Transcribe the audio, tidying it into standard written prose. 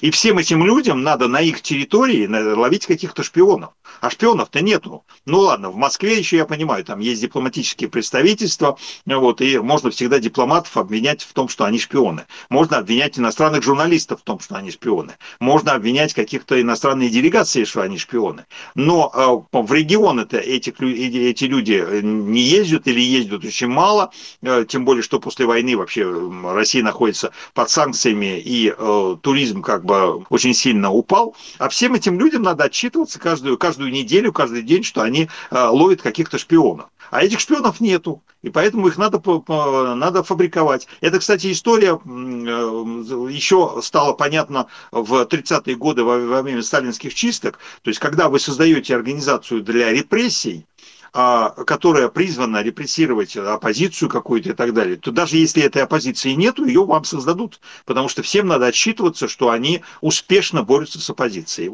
И всем этим людям надо на их территории ловить каких-то шпионов. А шпионов-то нету. Ну ладно, в Москве еще, я понимаю, там есть дипломатические представительства, вот, и можно всегда дипломатов обвинять в том, что они шпионы. Можно обвинять иностранных журналистов в том, что они шпионы. Можно обвинять каких-то иностранные делегации, что они шпионы. Но в регионы-то эти люди не ездят или ездят очень мало, тем более, что после войны вообще Россия находится под санкциями, и туризм как бы очень сильно упал. А всем этим людям надо отчитываться каждую неделю, каждый день, что они ловят каких-то шпионов. А этих шпионов нету, и поэтому их надо фабриковать. Это, кстати, история еще стала понятна в 30-е годы во время сталинских чисток. То есть, когда вы создаете организацию для репрессий, которая призвана репрессировать оппозицию какую-то и так далее, то даже если этой оппозиции нету, ее вам создадут, потому что всем надо отчитываться, что они успешно борются с оппозицией.